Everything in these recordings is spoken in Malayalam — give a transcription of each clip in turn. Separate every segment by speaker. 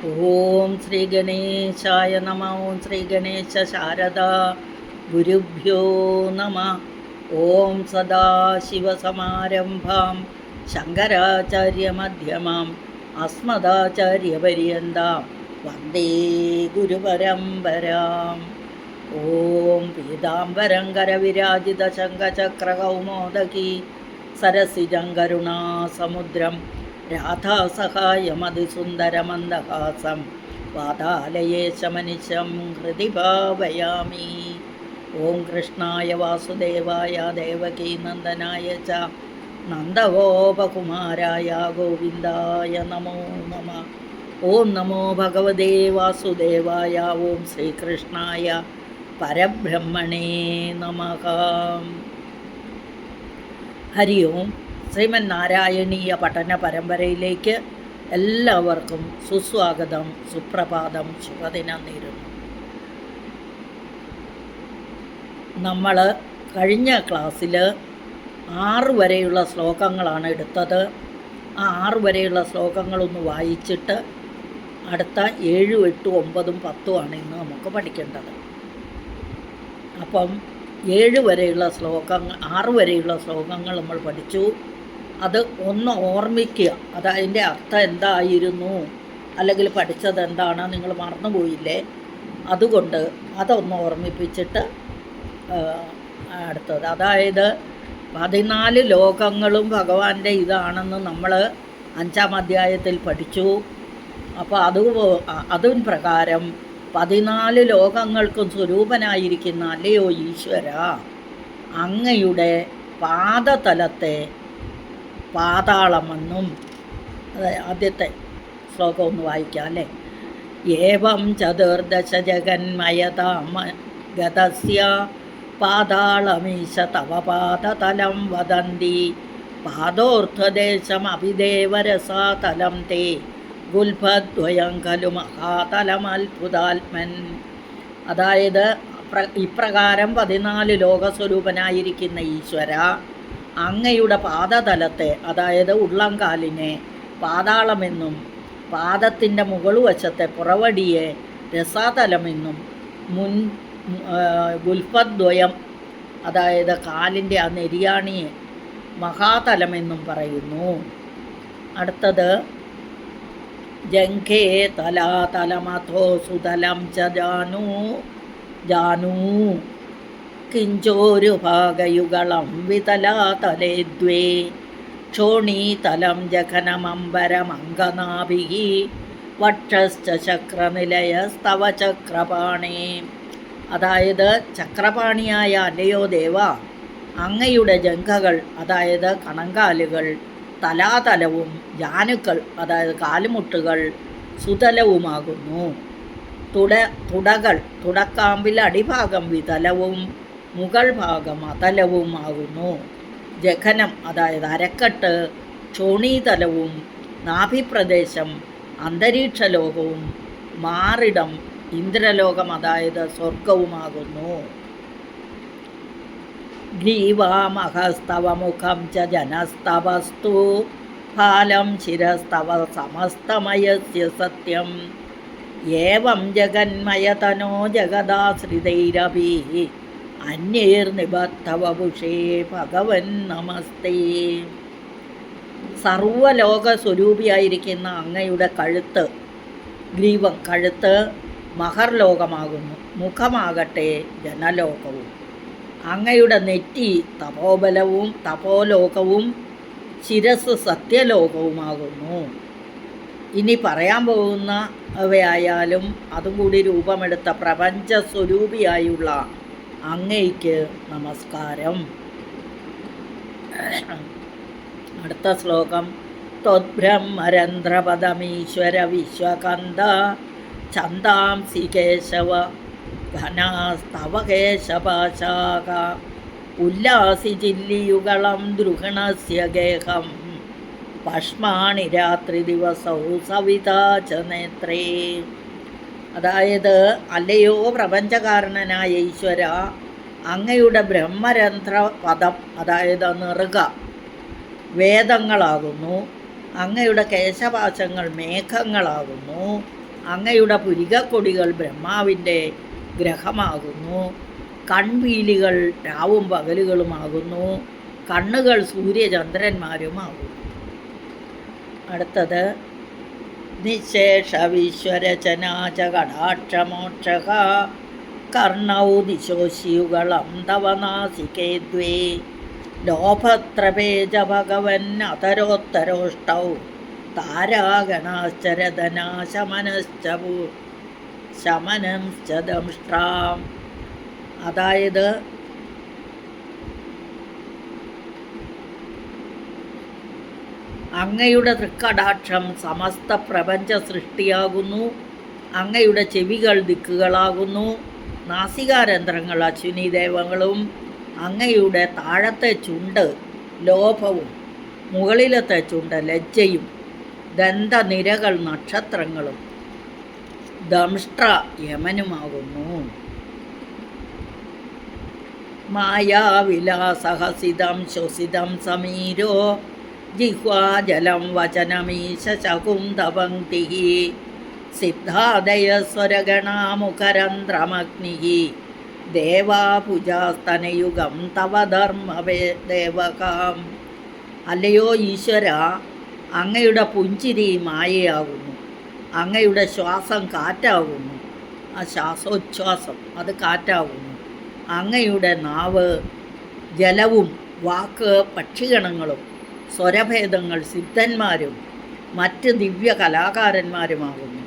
Speaker 1: ഓം ശ്രീ ഗണേശായ നമ. ഓം ശ്രീ ഗണേശ ശാരദ ഗുരുഭ്യോ നമ. ഓം സദാശിവസമാരംഭാം ശങ്കരാചാര്യമധ്യമാം അസ്മദാചാര്യപര്യന്താം വന്ദേ ഗുരുപരമ്പരാം. ഓം പീതാംബരം കരവിരാജിത ശംഖചക്രകൗമോദകി സരസിജം കരുണാസമുദ്രം രാധാസഹായമതിസുന്ദരമന്ദഹാസം വാതാലയേശമനിശം ഹൃദി ഭാവയാമി. ഓം കൃഷ്ണായ വാസുദേവായ ദേവകീനന്ദനായ ച നന്ദഗോപകുമാരായ ഗോവിന്ദായ നമോ നമ. ഓം നമോ ഭഗവതേ വാസുദേവായ. ഓം ശ്രീകൃഷ്ണായ പരബ്രഹ്മണേ നമഃ. ഹരി ഓം. ശ്രീമന്നാരായണീയ പഠന പരമ്പരയിലേക്ക് എല്ലാവർക്കും സുസ്വാഗതം, സുപ്രഭാതം, ശുഭദിനം നേരുന്നു. നമ്മൾ കഴിഞ്ഞ ക്ലാസ്സിൽ 6 വരെയുള്ള ശ്ലോകങ്ങളാണ് എടുത്തത്. ആ 6 വരെയുള്ള ശ്ലോകങ്ങളൊന്ന് വായിച്ചിട്ട് അടുത്ത 7, 8, 9, 10 ആണ് ഇന്ന് നമുക്ക് പഠിക്കേണ്ടത്. അപ്പം 7 വരെയുള്ള ശ്ലോകങ്ങൾ 6 വരെയുള്ള ശ്ലോകങ്ങൾ നമ്മൾ പഠിച്ചു. അത് ഒന്ന് ഓർമ്മിക്കുക. അതിൻ്റെ അർത്ഥം എന്തായിരുന്നു, അല്ലെങ്കിൽ പഠിച്ചത് എന്താണ്, നിങ്ങൾ മറന്നുപോയില്ലേ? അതുകൊണ്ട് അതൊന്ന് ഓർമ്മിപ്പിച്ചിട്ട് അടുത്തത്, അതായത് 14 ലോകങ്ങളും ഭഗവാന്റെ ഇതാണെന്ന് നമ്മൾ 5-ാം അധ്യായത്തിൽ പഠിച്ചു. അപ്പോൾ അതിൻ പ്രകാരം 14 ലോകങ്ങൾക്കും സ്വരൂപനായിരിക്കുന്ന അല്ലയോ ഈശ്വര, അങ്ങയുടെ പാദതലത്തെ പാതാളമെന്നും, ആദ്യത്തെ ശ്ലോകം ഒന്ന് വായിക്കാം അല്ലേ. ഏവം ചതുർദശ ജഗന്മയതാമ ഗതസ്യ പാതാളമീശ തവ പാദതലം വദന്തി പാദോർത്ഥദേശം അഭിദേവരസാതലം തേ ഗുൽഭദ്വയം ഖലു മഹാതലമത്ഭുതാത്മൻ. അതായത് ഇപ്രകാരം 14 ലോകസ്വരൂപനായിരിക്കുന്ന ഈശ്വര, അങ്ങയുടെ പാദതലത്തെ, അതായത് ഉള്ളംകാലിനെ പാതാളമെന്നും പാദത്തിൻ്റെ മുകളുവശത്തെ പുറവടിയെ രസാതലമെന്നും ഗുൽഫദ്വയം, അതായത് കാലിൻ്റെ ആ നെരിയാണിയെ മഹാതലമെന്നും പറയുന്നു. അടുത്തത് ജംഘേ തലാതലമഥോ സുതലം ച ജാനൂ കിഞ്ചോരുഭാഗയുഗളം വിതലാതലേ ദ്വേ ക്ഷോണീതലം ജഘനമംബരമംഗനാഭിः വക്ഷശ്ച ചക്രനിലയസ്തവ ചക്രപാണേ. അതായത് ചക്രപാണിയായ അല്ലയോ ദേവ, അങ്ങയുടെ ജംഘകൾ, അതായത് കണങ്കാലുകൾ, തലാതലവും ജാനുക്കൾ, അതായത് കാലുമുട്ടുകൾ സുതലവുമാകുന്നു. തുടകൾ, തുടക്കാമ്പിൽ അടിഭാഗം വിതലവും മുകൾ ഭാഗം അതലവുമാകുന്നു. ജഘനം, അതായത് അരക്കെട്ട്, ക്ഷോണീതലവും നാഭിപ്രദേശം അന്തരീക്ഷലോകവും മാറിടം ഇന്ദ്രലോകം, അതായത് സ്വർഗവുമാകുന്നു. ഗ്രീവാമഹസ്തവ മുഖം ച ജനസ്തവസ്തു ഫാലം ശിരസ്തവ സമസ്തമയസ്യ സത്യം ഏവം ജഗന്മയതനോ ജഗദാശ്രിതൈരഭി അന്യൈർനിബദ്ധവപുഷേ ഭഗവൻ നമസ്തേ. സർവലോക സ്വരൂപിയായിരിക്കുന്ന അങ്ങയുടെ കഴുത്ത്, ഗ്രീവം, കഴുത്ത് മഹർലോകമാകുന്നു, മുഖമാകട്ടെ ജനലോകവും. അങ്ങയുടെ നെറ്റി തപോലോകവും ശിരസ് സത്യലോകവുമാകുന്നു. ഇനി പറയാൻ പോകുന്നവയായാലും അതും കൂടി രൂപമെടുത്ത പ്രപഞ്ചസ്വരൂപിയായുള്ള അങ്ങയ്ക്ക് നമസ്കാരം. അടുത്ത ശ്ലോകം ത്വദ്ബ്രഹ്മരന്ധ്രപദമീശ്വര വിശ്വകന്ദ ഛന്ദാംസി കേശവ ഘനാസ്തവ കേശപാശാക ഉല്ലാസി ജില്ലിയുഗളം ദ്രുഹണസ്യ ഗേഹം പഷ്മാണി രാത്രി ദിവസവും സവിതാ ച നേത്രേ. അതായത് അല്ലയോ പ്രപഞ്ചകാരണനായ ഈശ്വര, അങ്ങയുടെ ബ്രഹ്മരന്ധ്ര പദം, അതായത് നെറുക, വേദങ്ങളാകുന്നു. അങ്ങയുടെ കേശപാശങ്ങൾ മേഘങ്ങളാകുന്നു. അങ്ങയുടെ പുരികക്കൊടികൾ ബ്രഹ്മാവിൻ്റെ ഗ്രഹമാകുന്നു. കൺപീലികൾ രാവും പകലുകളുമാകുന്നു. കണ്ണുകൾ സൂര്യചന്ദ്രന്മാരുമാകുന്നു. അടുത്തത് നിശേഷ വിശ്വരചനാച കടാക്ഷമോക്ഷക കർണൗ ദിശോശിയുകളം തവ നാസികേ ദ്വേ ലോഭത്രപേജ ഭഗവൻ അതരോത്തരോഷ്ടൗ താരാഗണാശ്ചരധനാശമനശ്ച ദംഷ്ട്രാം. അതായത് അങ്ങയുടെ തൃക്കടാക്ഷം സമസ്ത പ്രപഞ്ച സൃഷ്ടിയാകുന്നു. അങ്ങയുടെ ചെവികൾ ദിക്കുകളാകുന്നു. നാസികാരന്ധ്രങ്ങൾ അശ്വിനി ദേവങ്ങളും അങ്ങയുടെ താഴത്തെ ചുണ്ട് ലോഭവും മുകളിലത്തെ ചുണ്ട് ലജ്ജയും ദന്തനിരകൾ നക്ഷത്രങ്ങളും ദംഷ്ട്ര യമനുമാകുന്നു. മായാവിലാസഹസിതം ശ്വസിതം സമീരോ ജിഹ്വാജലം വചനമീശ ശകുന്തപങ്ക്തി സിദ്ധാദയസ്വരഗണാമുഖരന്ധ്രമഗ്നി ദേവാപുജാസ്തനയുഗം തവ ധർമ്മദേവകാം. അല്ലയോ ഈശ്വര, അങ്ങയുടെ പുഞ്ചിരി മായയാകുന്നു. അങ്ങയുടെ ശ്വാസം കാറ്റാകുന്നു. ആ ശ്വാസോച്ഛ്വാസം അത് കാറ്റാകുന്നു. അങ്ങയുടെ നാവ് ജലവും വാക്ക് പക്ഷിഗണങ്ങളും സ്വരഭേദങ്ങൾ സിദ്ധന്മാരും മറ്റ് ദിവ്യ കലാകാരന്മാരുമാകുന്നു.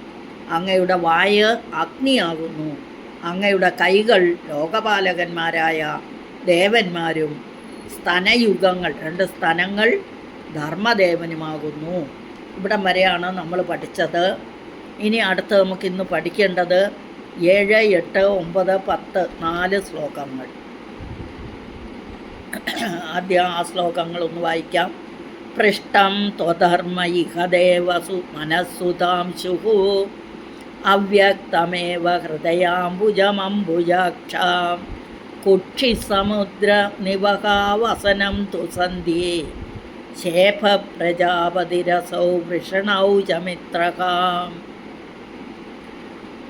Speaker 1: അങ്ങയുടെ വായ് അഗ്നിയാകുന്നു. അങ്ങയുടെ കൈകൾ ലോകപാലകന്മാരായ ദേവന്മാരും സ്തനയുഗങ്ങൾ 2 സ്തനങ്ങൾ ധർമ്മദേവനുമാകുന്നു. ഇവിടം വരെയാണ് നമ്മൾ പഠിച്ചത്. ഇനി അടുത്ത് നമുക്കിന്ന് പഠിക്കേണ്ടത് 7, 8, 9, 10 4 ശ്ലോകങ്ങൾ. ആദ്യം ആ ശ്ലോകങ്ങളൊന്ന് വായിക്കാം. പൃഷ്ടം ത്വധർമ്മ ഇഹ ദേവസു മനസ്സുതാംശുഃ അവ്യക്തമേവ ഹൃദയാംബുജമംബുജാക്ഷാം കുക്ഷിസമുദ്ര നിവഹാവസനം തു സന്ധ്യേ ശേഫ പ്രജാപതിരസൗ വൃഷണൗ ചമിത്രകാം.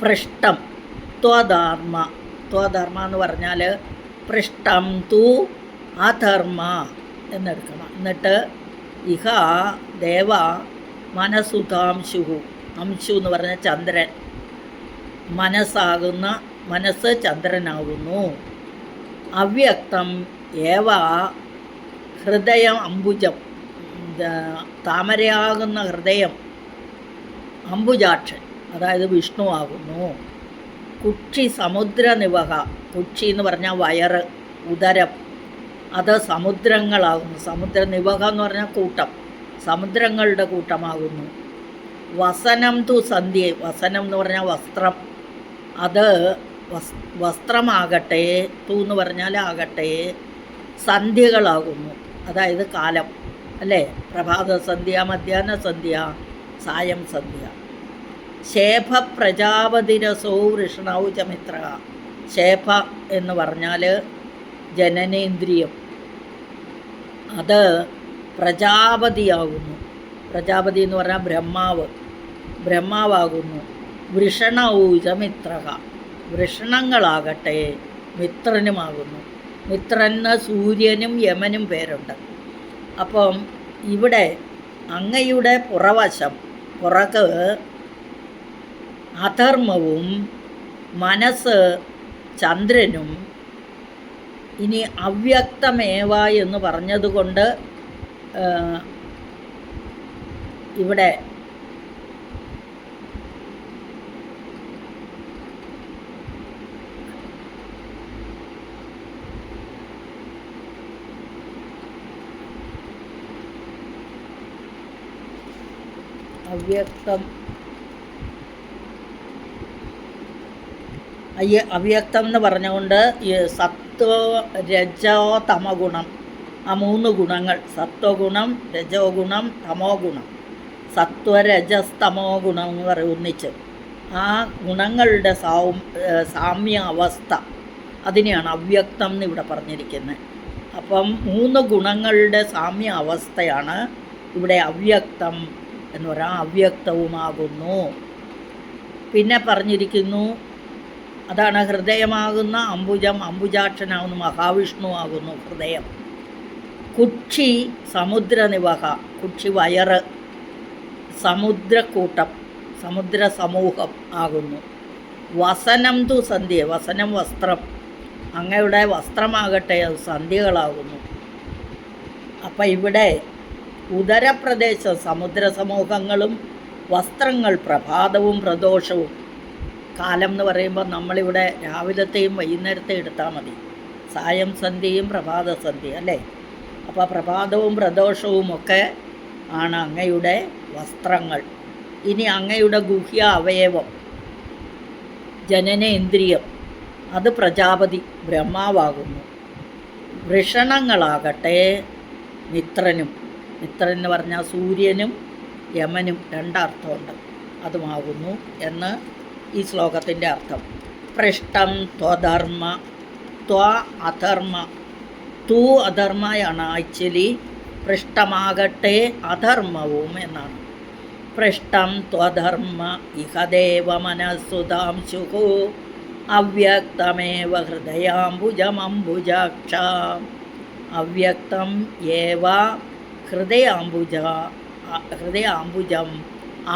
Speaker 1: പൃഷ്ടം ത്വധർമ്മ. ത്വധർമ്മ എന്ന് പറഞ്ഞാൽ പൃഷ്ടം തു അധർമ്മ എന്നെടുക്കണം. എന്നിട്ട് ഇഹ ദേവ മനസുതാംശു. അംശു എന്ന് പറഞ്ഞാൽ ചന്ദ്രൻ. മനസ്സാകുന്ന മനസ്സ് ചന്ദ്രനാകുന്നു. അവ്യക്തം ഏവ ഹൃദയം അംബുജം. താമരയാകുന്ന ഹൃദയം അംബുജാക്ഷൻ, അതായത് വിഷ്ണു ആകുന്നു. കുക്ഷി സമുദ്ര നിവഹ. കുക്ഷി എന്ന് പറഞ്ഞാൽ വയറ്, ഉദരം. അത് സമുദ്രങ്ങളാകുന്നു. സമുദ്ര നിവഹ എന്ന് പറഞ്ഞാൽ കൂട്ടം, സമുദ്രങ്ങളുടെ കൂട്ടമാകുന്നു. വസനം തു സന്ധ്യ. വസനം എന്ന് പറഞ്ഞാൽ വസ്ത്രം. അത് വസ്ത്രമാകട്ടെ, തു എന്ന് പറഞ്ഞാൽ ആകട്ടെ, സന്ധ്യകളാകുന്നു. അതായത് കാലം, അല്ലേ? പ്രഭാത സന്ധ്യ, മധ്യാഹ്ന സന്ധ്യ, സായം സന്ധ്യ. ശേഫ പ്രജാപതിരസോ വൃഷണൗ ചമിത്ര. ശേഫ എന്ന് പറഞ്ഞാൽ ജനനേന്ദ്രിയം. അത് പ്രജാപതിയാകുന്നു. പ്രജാപതി എന്ന് പറഞ്ഞാൽ ബ്രഹ്മാവാകുന്നു. വൃഷണൗച മിത്രക. വൃഷണങ്ങളാകട്ടെ മിത്രനുമാകുന്നു. മിത്രന് സൂര്യനും യമനും പേരുണ്ട്. അപ്പം ഇവിടെ അങ്ങയുടെ പുറവശം, പുറക്ക് അധർമ്മവും മനസ്സ് ചന്ദ്രനും. ഇനി അവ്യക്തമേവ എന്ന് പറഞ്ഞതുകൊണ്ട് ഇവിടെ അവ്യക്തം എന്ന് പറഞ്ഞുകൊണ്ട് സത്വ രജോ തമോ ഗുണം, ആ 3 ഗുണങ്ങൾ, സത്വഗുണം, രജോ ഗുണം, തമോ ഗുണം. സത്വരജസ്തമോ ഗുണം എന്ന് പറയും ഒന്നിച്ച്. ആ ഗുണങ്ങളുടെ സാമ്യ അവസ്ഥ, അതിനെയാണ് അവ്യക്തം എന്ന് ഇവിടെ പറഞ്ഞിരിക്കുന്നത്. അപ്പം 3 ഗുണങ്ങളുടെ സാമ്യ അവസ്ഥയാണ് ഇവിടെ അവ്യക്തം എന്ന് പറയാം. അവ്യക്തവുമാകുന്നു. പിന്നെ പറഞ്ഞിരിക്കുന്നു, അതാണ് ഹൃദയമാകുന്ന അംബുജം, അംബുജാക്ഷനാകുന്നു മഹാവിഷ്ണു ആകുന്നു ഹൃദയം. കുക്ഷി സമുദ്രനിവഹ, കുക്ഷി വയറ്, സമുദ്രക്കൂട്ടം, സമുദ്ര സമൂഹം ആകുന്നു. വസനം തു സന്ധ്യ, വസനം വസ്ത്രം, അങ്ങയുടെ വസ്ത്രമാകട്ടെ അത് സന്ധ്യകളാകുന്നു. അപ്പം ഇവിടെ ഉദരപ്രദേശം സമുദ്ര സമൂഹങ്ങളും വസ്ത്രങ്ങൾ പ്രഭാതവും പ്രദോഷവും. കാലം എന്ന് പറയുമ്പോൾ നമ്മളിവിടെ രാവിലത്തെയും വൈകുന്നേരത്തെയും എടുത്താൽ മതി, സായം സന്ധ്യയും പ്രഭാത സന്ധ്യ അല്ലേ. അപ്പോൾ പ്രഭാതവും പ്രദോഷവും ഒക്കെ ആണ് അങ്ങയുടെ വസ്ത്രങ്ങൾ. ഇനി അങ്ങയുടെ ഗുഹ്യ അവയവം ജനനേന്ദ്രിയം, അത് പ്രജാപതി ബ്രഹ്മാവാകുന്നു. വൃഷണങ്ങളാകട്ടെ മിത്രനും, മിത്രൻ എന്ന് പറഞ്ഞാൽ സൂര്യനും യമനും രണ്ടർത്ഥമുണ്ട്, അതുമാകുന്നു എന്ന് ഈ ശ്ലോകത്തിൻ്റെ അർത്ഥം. പൃഷ്ടം ത്വധർമ്മ, ത്വ അധർമ്മ, തൂ അധർമ്മയാണ് ആക്ച്വലി, പൃഷ്ടമാകട്ടെ അധർമ്മവും എന്നാണ്. പൃഷ്ടം ത്വധർമ്മ ഇഹദേവ മനസ്സുതാംശുഃ അവ്യക്തമേവ ഹൃദയാംബുജമംബുജാക്ഷ. അവ്യക്തം ഏവ ഹൃദയാംബുജം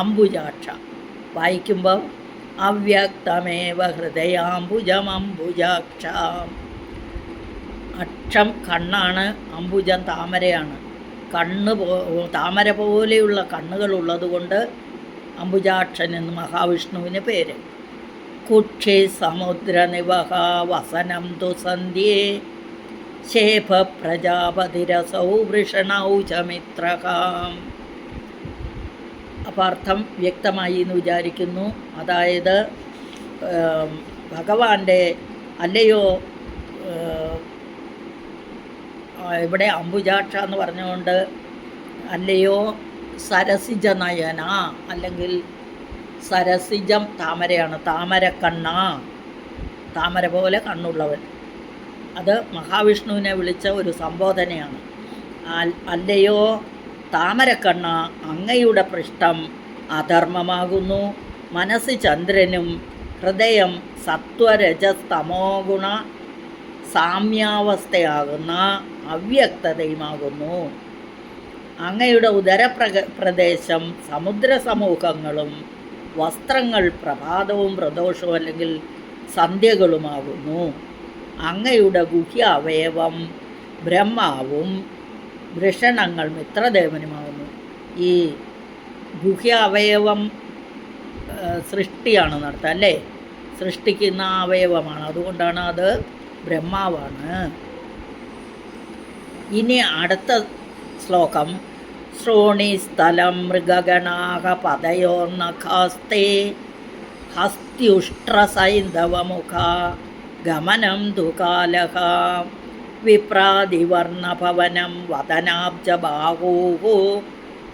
Speaker 1: അംബുജാക്ഷ. വായിക്കുമ്പം അവ്യക്തമേവ ഹൃദയാംബുജമംബുജാക്ഷ. അക്ഷം കണ്ണാണ്, അംബുജം താമരയാണ്. താമര പോലെയുള്ള കണ്ണുകളുള്ളത് കൊണ്ട് അംബുജാക്ഷൻ എന്ന് മഹാവിഷ്ണുവിന് പേര്. കുക്ഷി സമുദ്രനിവഹ വസനം തു സന്ധ്യേ ശേഭ പ്രജാപതിരസൗ വൃഷണൗ ച മിത്രഃ. അപ്പം അർത്ഥം വ്യക്തമായി എന്ന് വിചാരിക്കുന്നു. അതായത് ഭഗവാന്റെ അല്ലയോ, ഇവിടെ അംബുജാക്ഷ എന്ന് പറഞ്ഞുകൊണ്ട് അല്ലയോ സരസിജ നയന, അല്ലെങ്കിൽ സരസിജം താമരയാണ്, താമരക്കണ്ണ, താമര പോലെ കണ്ണുള്ളവൻ. അത് മഹാവിഷ്ണുവിനെ വിളിച്ച ഒരു സംബോധനയാണ്. അല്ലയോ താമരക്കണ്ണ, അങ്ങയുടെ പൃഷ്ഠം അധർമ്മമാകുന്നു, മനസ്സ് ചന്ദ്രനും ഹൃദയം സത്വരജസ്തമോ ഗുണ സാമ്യാവസ്ഥയാകുന്ന അവ്യക്തതയുമാകുന്നു. അങ്ങയുടെ പ്രദേശം സമുദ്ര സമൂഹങ്ങളും വസ്ത്രങ്ങൾ പ്രഭാതവും പ്രദോഷവും അല്ലെങ്കിൽ സന്ധ്യകളുമാകുന്നു. അങ്ങയുടെ ഗുഹ്യ അവയവം ബ്രഹ്മാവും വൃഷണങ്ങൾ മിത്രദേവനുമാകുന്നു. ഈ ഗുഹ്യ അവയവം സൃഷ്ടിയാണ് നടത്തുക അല്ലേ, സൃഷ്ടിക്കുന്ന അവയവമാണ്, അതുകൊണ്ടാണ് അത് ബ്രഹ്മാവാണ്. ഇനി അടുത്ത ശ്ലോകം. ശ്രോണിസ്ഥലം മൃഗഗണാഹ പദയോർനഖാസ്തേ ഹസ്ത്യുഷ്ട്രസൈന്ധവമുഖ ഗമനം തു കാലഹ വിപ്രാതിവർണഭവനം വദനാബ്ജബാഹൂഃ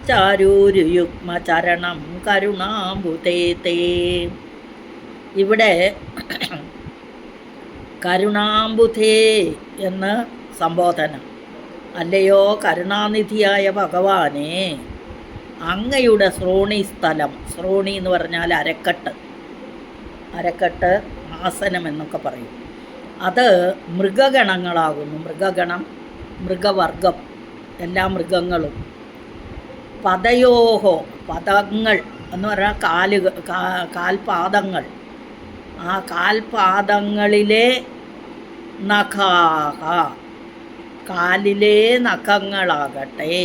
Speaker 1: ചാരൂരുയുഗ്മചരണം കരുണാംബുതേ തേ. ഇവിടെ കരുണാംബുധേ എന്ന് സംബോധന. അല്ലയോ കരുണാനിധിയായ ഭഗവാനെ, അങ്ങയുടെ ശ്രോണിസ്ഥലം, ശ്രോണി എന്ന് പറഞ്ഞാൽ അരക്കെട്ട്, അരക്കെട്ട് ആസനം എന്നൊക്കെ പറയും. അത് മൃഗഗണങ്ങളാകുന്നു. മൃഗഗണം, മൃഗവർഗം, എല്ലാ മൃഗങ്ങളും. പദയോഹോ, പദങ്ങൾ എന്ന് പറഞ്ഞാൽ കാൽപാദങ്ങൾ. ആ കാൽപാദങ്ങളിലെ നഖാഹ, കാലിലെ നഖങ്ങളാകട്ടെ.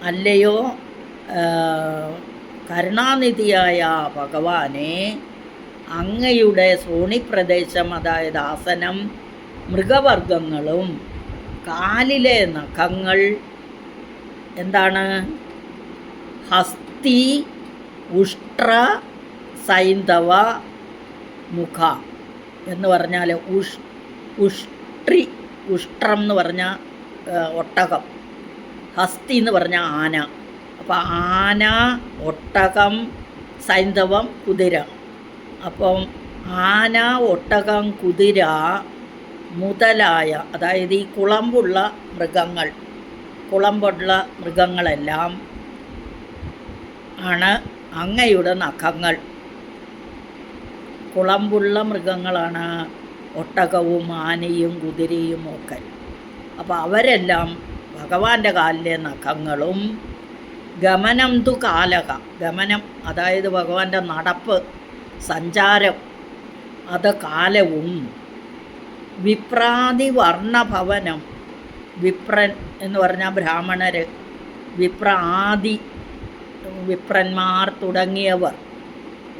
Speaker 1: അല്ലയോ കരുണാനിധിയായ ഭഗവാനെ, അങ്ങയുടെ ശ്രോണിപ്രദേശം അതായത് ആസനം മൃഗവർഗങ്ങളും കാലിലെ നഖങ്ങൾ എന്താണ്? ഹസ്തി ഉഷ്ട്ര സൈന്ധവ മുഖ എന്ന് പറഞ്ഞാൽ ഉഷ്ട്രം എന്ന് പറഞ്ഞാൽ ഒട്ടകം, ഹസ്തി എന്ന് പറഞ്ഞാൽ ആന. അപ്പോൾ ആന, ഒട്ടകം, സൈന്ധവം കുതിര. അപ്പം ആന, ഒട്ടകം, കുതിര മുതലായ, അതായത് ഈ കുളമ്പുള്ള മൃഗങ്ങളെല്ലാം ആണ് അങ്ങയുടെ നഖങ്ങൾ. കുളമ്പുള്ള മൃഗങ്ങളാണ് ഒട്ടകവും ആനയും കുതിരയും ഒക്കെ. അപ്പോൾ അവരെല്ലാം ഭഗവാന്റെ കാലിലെ നഖങ്ങളും ഗമനം തു കാലക, ഗമനം അതായത് ഭഗവാന്റെ നടപ്പ്, സഞ്ചാരം, അത് കാലവും വിപ്രാതി വർണ്ണഭവനം, വിപ്രൻ എന്ന് പറഞ്ഞാൽ ബ്രാഹ്മണർ, വിപ്രാദി വിപ്രന്മാർ തുടങ്ങിയവർ,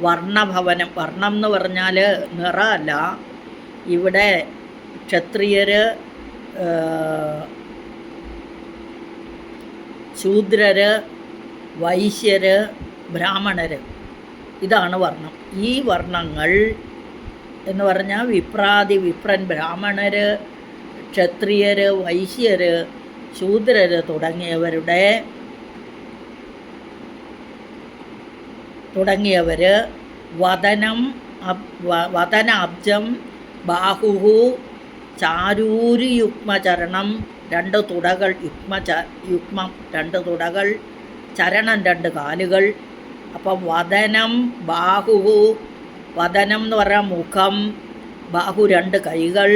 Speaker 1: വർണ്ണഭവനം, വർണ്ണം എന്ന് പറഞ്ഞാൽ നിറമല്ല, ഇവിടെ ക്ഷത്രിയർ, ശൂദ്രർ, വൈശ്യർ, ബ്രാഹ്മണർ, ഇതാണ് വർണ്ണം. ഈ വർണ്ണങ്ങൾ എന്ന് പറഞ്ഞാൽ വിപ്രാതി വിപ്രൻ, ബ്രാഹ്മണർ, ക്ഷത്രിയർ, വൈശ്യർ, ശൂദ്രർ തുടങ്ങിയവർ വദനാബ്ജം ബാഹുഹു ചാരൂരു യുഗ്മചരണം, രണ്ട് തുടകൾ, യുഗ്മം രണ്ട് തുടകൾ, ചരണം രണ്ട് കാലുകൾ. അപ്പം വദനം ബാഹുഹു, വദനം എന്ന് പറഞ്ഞാൽ മുഖം, ബാഹു രണ്ട് കൈകൾ,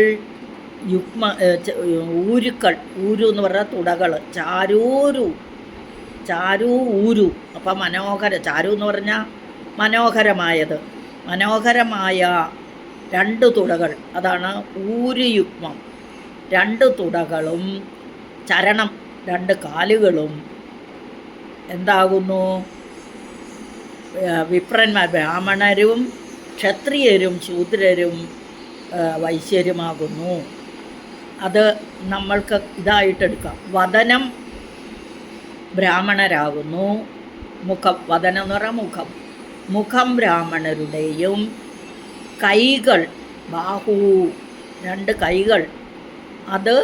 Speaker 1: ഊരുക്കൾ, ഊരു എന്ന് പറഞ്ഞാൽ തുടകൾ, ചാരു ഊരു. അപ്പം ചാരു എന്ന് പറഞ്ഞാൽ മനോഹരമായത്, മനോഹരമായ രണ്ട് തുടകൾ, അതാണ് ഊരുയുഗ്മം. രണ്ട് തുടകളും ചരണം രണ്ട് കാലുകളും എന്താകുന്നു? വിപ്രന്മാർ, ബ്രാഹ്മണരും ക്ഷത്രിയരും ശൂദ്രരും വൈശ്യരുമാകുന്നു. അത് നമ്മൾക്ക് ഇതായിട്ടെടുക്കാം. വദനം ബ്രാഹ്മണരാകുന്നു, മുഖം, വദനം എന്ന് പറഞ്ഞാൽ മുഖം, മുഖം ബ്രാഹ്മണരുടെയും കൈകൾ, ബാഹു രണ്ട് കൈകൾ, അത്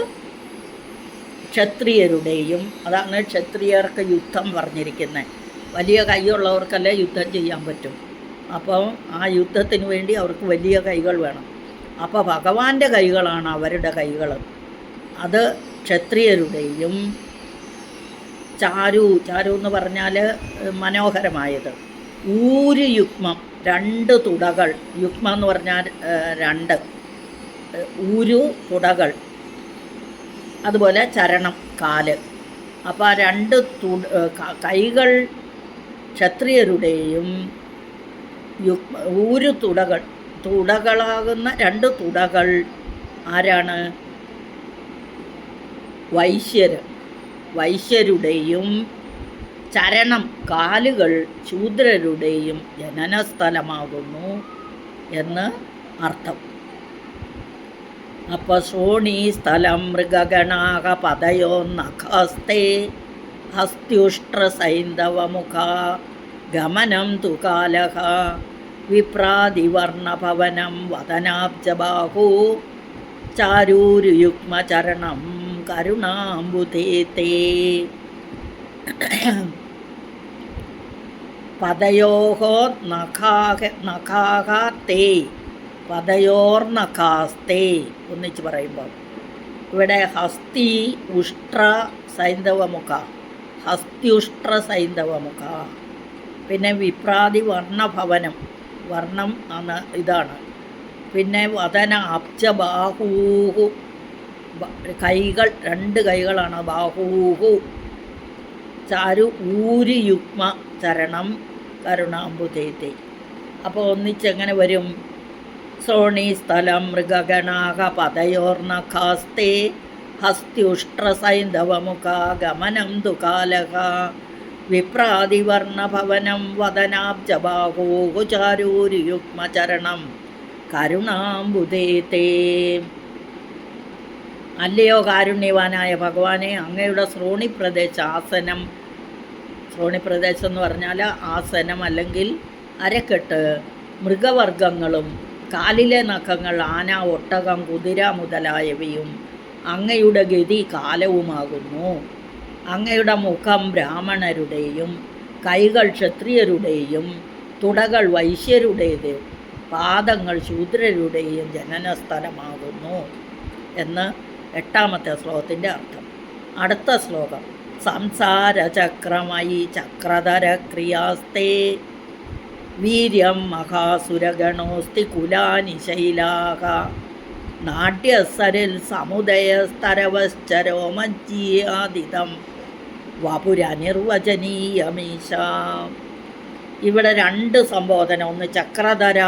Speaker 1: ക്ഷത്രിയരുടെയും. അതാണ് ക്ഷത്രിയർക്ക് യുദ്ധം പറഞ്ഞിരിക്കുന്നത്. വലിയ കൈയുള്ളവർക്കല്ലേ യുദ്ധം ചെയ്യാൻ പറ്റും. അപ്പോൾ ആ യുദ്ധത്തിന് വേണ്ടി അവർക്ക് വലിയ കൈകൾ വേണം. അപ്പോൾ ഭഗവാന്റെ കൈകളാണ് അവരുടെ കൈകൾ. അത് ക്ഷത്രിയരുടെയും. ചാരു എന്ന് പറഞ്ഞാൽ മനോഹരമായത്. ഊരു യുഗ്മം രണ്ട് തുടകൾ, യുഗ്മം എന്ന് പറഞ്ഞാൽ രണ്ട്, ഊരു തുടകൾ, അതുപോലെ ചരണം കാല്. അപ്പോൾ ആ രണ്ട് കൈകൾ ക്ഷത്രിയരുടെയും ഊരു തുടകളാകുന്ന രണ്ട് തുടകൾ ആരാണ്? വൈശ്യരുടെയും ചരണം കാലുകൾ ശൂദ്രരുടെയും ജനനസ്ഥലമാകുന്നു എന്ന് അർത്ഥം. അപ്പോൾ ശ്രോണി സ്ഥലം മൃഗഗണാക പദയോ നഖസ്തേ ഹസ്ത്യുഷ്ട്രസൈന്ധവമുഖ ഗമനം തു കാലഹ വിപ്രാതിവർണഭവനം വദനാബ്ജബാഹു ചാരൂരുയുഗ്മചരണം കരുണാംബുധേ. പദയോഹോ നഖാഹത്തെ, പദയോർനഖാസ്തേ ഒന്നിച്ച് പറയുമ്പോൾ ഇവിടെ ഹസ്തി ഉഷ്ട്ര സൈന്ധവമുഖ, ഹസ്ത്യുഷ്ട്ര സൈന്ധവമുഖ. പിന്നെ വിപ്രാതി വർണ്ണഭവനം, വർണ്ണം ആണ് ഇതാണ്. പിന്നെ വദന അബ്ജ ബാഹൂഹു, കൈകൾ രണ്ട് കൈകളാണ്, ബാഹൂഹു. ചാരു ഊരി യുഗ്മ ചരണം കരുണാംബുധേ. അപ്പോൾ ഒന്നിച്ചെങ്ങനെ വരും? ശ്രോണി സ്ഥലം മൃഗഗണാക പദയോർനഖാസ്തേ ഹസ്ത്യുഷ്ട്രസൈന്ധവമുഖ ഗമനം തു കാലഹ വിപ്രാതിവർണഭവനം വദനാബ്ജബാഹോ ചാരൂരിയുഗ്മചരണം കരുണാംബുധേ. അല്ലയോ കാരുണ്യവാനായ ഭഗവാനെ, അങ്ങയുടെ ശ്രോണിപ്രദേശം, ആസനം, ശ്രോണിപ്രദേശം എന്ന് പറഞ്ഞാൽ ആസനം അല്ലെങ്കിൽ അരക്കെട്ട്, മൃഗവർഗങ്ങളും കാലിലെ നഖങ്ങൾ ആന, ഒട്ടകം, കുതിര മുതലായവയും അങ്ങയുടെ ഗതി കാലവുമാകുന്നു. അങ്ങയുടെ മുഖം ബ്രാഹ്മണരുടെയും കൈകൾ ക്ഷത്രിയരുടെയും തുടകൾ വൈശ്യരുടേത്, പാദങ്ങൾ ശൂദ്രരുടെയും ജനനസ്ഥലമാകുന്നു എന്ന് 8ാമത്തെ ശ്ലോകത്തിൻ്റെ അർത്ഥം. അടുത്ത ശ്ലോകം. സംസാരചക്രമയി ചക്രധര ക്രിയാസ്തേ വീര്യം മഹാസുരഗണോസ്തി കുലാനി ശൈലാക നാട്യസരിൽ സമുദയസ്തരവശ്ചരോമജ്ജിയാദിതം വപുരനിർവചനീയമീശ. ഇവിടെ രണ്ട് സംബോധന. ഒന്ന് ചക്രധര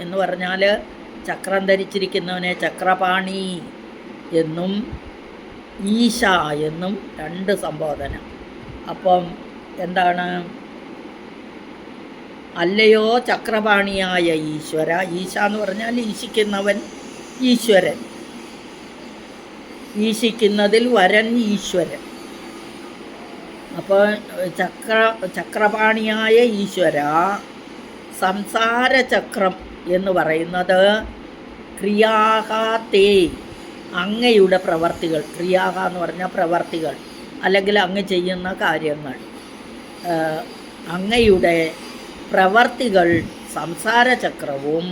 Speaker 1: എന്ന് പറഞ്ഞാൽ ചക്രം ധരിച്ചിരിക്കുന്നവനെ ചക്രപാണി എന്നും ഈശ എന്നും രണ്ട് സംബോധന. അപ്പം എന്താണ്? അല്ലയോ ചക്രപാണിയായ ഈശ്വര. ഈശ എന്ന് പറഞ്ഞാൽ ഈശിക്കുന്നവൻ ഈശ്വരൻ, ഈശിക്കുന്നതിൽ വരൻ ഈശ്വരൻ. അപ്പോൾ ചക്രപാണിയായ ഈശ്വര, സംസാരചക്രം എന്ന് പറയുന്നത് ക്രിയാഹത്തെ അങ്ങയുടെ പ്രവർത്തികൾ. ക്രിയാഹ എന്ന് പറഞ്ഞാൽ പ്രവർത്തികൾ, അല്ലെങ്കിൽ അങ്ങ് ചെയ്യുന്ന കാര്യങ്ങൾ. അങ്ങയുടെ പ്രവർത്തികൾ സംസാരചക്രവും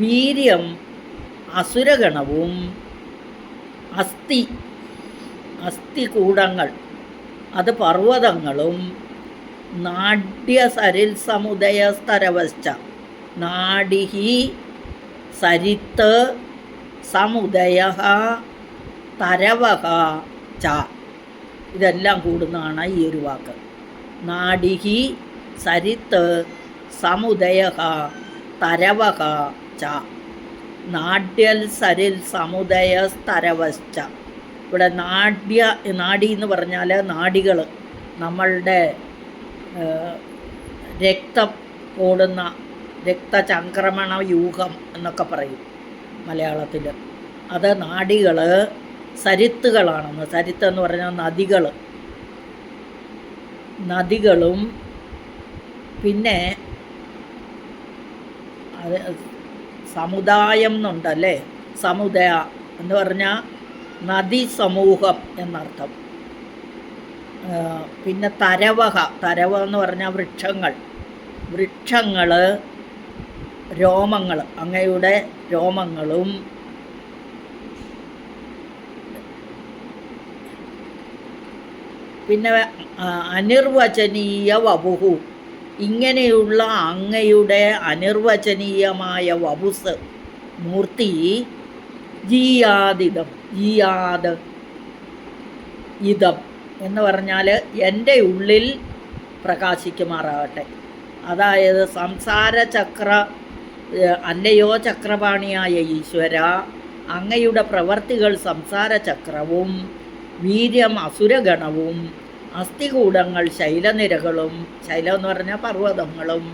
Speaker 1: വീര്യം അസുരഗണവും അസ്ഥികൂടങ്ങൾ അത് പർവ്വതങ്ങളും നാട്യസരിൽ സമുദയസ്തരവശ്ച നാഡിഹി സരിത്ത് സമുദയ തരവഹ ച ഇതെല്ലാം കൂടുന്നതാണ് ഈ ഒരു വാക്ക്. നാഡിഹി സരിത്ത് സമുദയ തരവഹ ച നാട്യൽ സരിൽ സമുദയസ്തരവശ്ച. ഇവിടെ നാഡി എന്ന് പറഞ്ഞാൽ നാഡികൾ, നമ്മളുടെ രക്തം ഓടുന്ന രക്തചംക്രമണ വ്യൂഹം എന്നൊക്കെ പറയും മലയാളത്തിൽ. അത് നാഡികൾ സരിത്തുകളാണെന്ന്. സരിത്ത് എന്ന് പറഞ്ഞാൽ നദികളും പിന്നെ അത് സമുദായം എന്നുണ്ടല്ലേ. സമുദയ എന്ന് പറഞ്ഞാൽ നദി സമൂഹം എന്നർത്ഥം. പിന്നെ തരവ എന്ന് പറഞ്ഞാൽ വൃക്ഷങ്ങൾ രോമങ്ങൾ, അങ്ങയുടെ രോമങ്ങളും പിന്നെ അനിർവചനീയ വപുഹു, ഇങ്ങനെയുള്ള അങ്ങയുടെ അനിർവചനീയമായ വപുസ് മൂർത്തി ഇതം എന്ന് പറഞ്ഞാൽ എൻ്റെ ഉള്ളിൽ പ്രകാശിക്കുമാറാകട്ടെ. അതായത് അല്ലയോ ചക്രപാണിയായ ഈശ്വര, അങ്ങയുടെ പ്രവർത്തികൾ സംസാരചക്രവും വീര്യം അസുരഗണവും അസ്ഥികൂടങ്ങൾ ശൈലനിരകളും, ശൈലം എന്ന് പറഞ്ഞാൽ പർവ്വതങ്ങളും